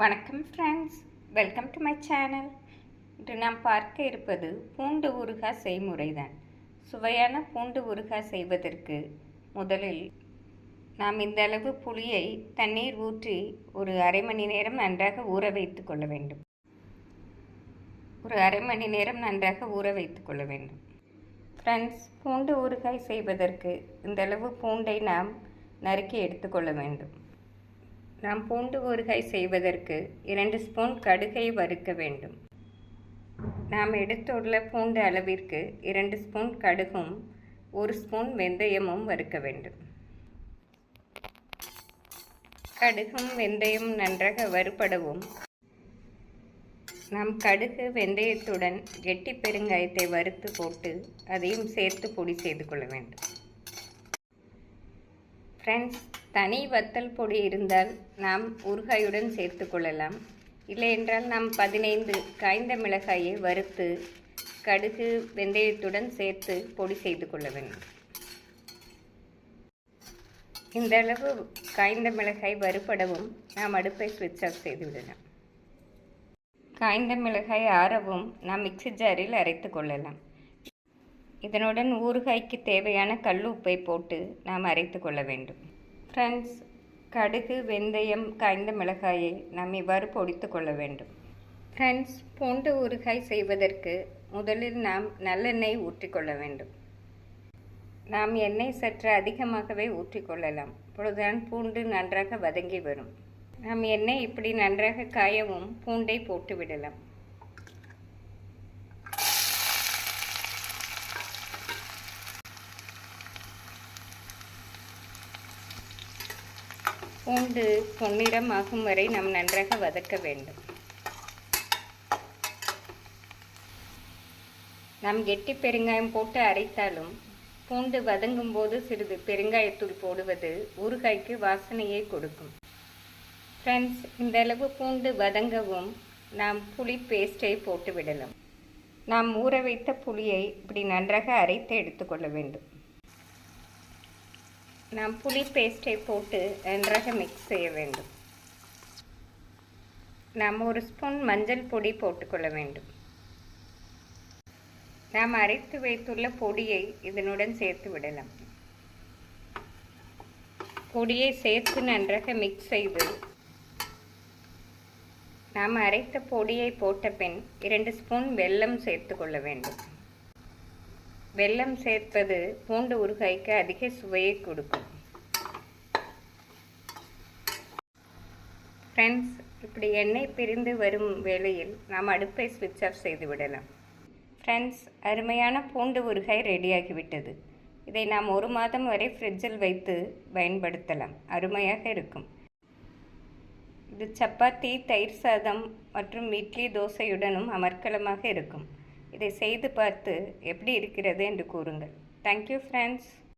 வணக்கம் friends, welcome to my channel. இன்று நாம் பார்க்க இருப்பது பூண்டு ஊறுகாய் செய்முறைதான். சுவையான பூண்டு ஊறுகாய் செய்வதற்கு முதலில் நாம் இந்த அளவு புளியை தண்ணீர் ஊற்றி ஒரு அரை மணி நேரம் நன்றாக ஊற வைத்து கொள்ள வேண்டும். ஃப்ரெண்ட்ஸ், பூண்டு ஊறுகாய் செய்வதற்கு இந்த அளவு பூண்டை நாம் நறுக்கி எடுத்துக்கொள்ள வேண்டும். நாம் பூண்டு ஊறுகாய் செய்வதற்கு 2 ஸ்பூன் கடுகை வறுக்க வேண்டும். நாம் எடுத்துள்ள பூண்டு அளவிற்கு 2 ஸ்பூன் கடுகும் 1 ஸ்பூன் வெந்தயமும் வறுக்க வேண்டும். கடுகும் வெந்தயம் நன்றாக வறுபடவும் நாம் கடுகு வெந்தயத்துடன் கெட்டி பெருங்காயத்தை வறுத்து போட்டு அதையும் சேர்த்து பொடி செய்து கொள்ள வேண்டும். ஃப்ரெண்ட்ஸ், தனி வத்தல் பொடி இருந்தால் நாம் ஊறுகாயுடன் சேர்த்து கொள்ளலாம். இல்லையென்றால் நாம் 15 காய்ந்த மிளகாயை வறுத்து கடுகு வெந்தயத்துடன் சேர்த்து பொடி செய்து கொள்ள வேண்டும். இந்த அளவு காய்ந்த மிளகாய் வறுபடவும் நாம் அடுப்பை ஸ்விட்ச் ஆஃப் செய்துவிடலாம். காய்ந்த மிளகாய் ஆறவும் நாம் மிக்ஸி ஜாரில் அரைத்து கொள்ளலாம். இதனுடன் ஊறுகாய்க்கு தேவையான கல்லுப்பை போட்டு நாம் அரைத்து கொள்ள வேண்டும். ஃப்ரெண்ட்ஸ், கடுகு வெந்தயம் காய்ந்த மிளகாயை நாம் இவ்வாறு பொடித்து கொள்ள வேண்டும். ஃப்ரெண்ட்ஸ், பூண்டு ஊறுகாய் செய்வதற்கு முதலில் நாம் நல்லெண்ணெய் ஊற்றிக்கொள்ள வேண்டும். நாம் எண்ணெய் சற்று அதிகமாகவே ஊற்றிக்கொள்ளலாம். அப்பொழுதுதான் பூண்டு நன்றாக வதங்கி வரும். நாம் எண்ணெய் இப்படி நன்றாக காயவும் பூண்டை போட்டு விடலாம். பூண்டு பொன்னிறம் ஆகும் வரை நாம் நன்றாக வதக்க வேண்டும். நாம் கெட்டி பெருங்காயம் போட்டு அரைத்தாலும் பூண்டு வதங்கும் போது சிறிது பெருங்காயத்தூள் போடுவது ஊறுகாய்க்கு வாசனையை கொடுக்கும். ஃப்ரெண்ட்ஸ், இந்த அளவு பூண்டு வதங்கவும் நாம் புளி பேஸ்ட்டை போட்டு விடலாம். நாம் ஊற வைத்த புளியை இப்படி நன்றாக அரைத்து எடுத்துக்கொள்ள வேண்டும். நாம் புளி பேஸ்ட்டை போட்டு நன்றாக மிக்ஸ் செய்ய வேண்டும். நாம் 1 ஸ்பூன் மஞ்சள் பொடி போட்டுக்கொள்ள வேண்டும். நாம் அரைத்து வைத்துள்ள பொடியை இதனுடன் சேர்த்து விடலாம். பொடியை சேர்த்து நன்றாக மிக்ஸ் செய்து நாம் அரைத்த பொடியை போட்ட பின் 2 ஸ்பூன் வெல்லம் சேர்த்து கொள்ள வேண்டும். வெல்லம் சேர்ப்பது பூண்டு ஊறுகாய்க்கு அதிக சுவையை கொடுக்கும். ஃப்ரெண்ட்ஸ், இப்படி எண்ணெய் பிரிந்து வரும் வேளையில் நாம் அடுப்பை ஸ்விட்ச் ஆஃப் செய்து விடலாம். ஃப்ரெண்ட்ஸ், அருமையான பூண்டு ஊறுகாய் ரெடியாகிவிட்டது. இதை நாம் 1 மாதம் வரை ஃப்ரிட்ஜில் வைத்து பயன்படுத்தலாம். அருமையாக இருக்கும். இது சப்பாத்தி, தயிர் சாதம் மற்றும் இட்லி, தோசையுடனும் அமர்க்கலமாக இருக்கும். இதை செய்து பார்த்து எப்படி இருக்கிறது என்று கூறுங்கள். Thank you friends.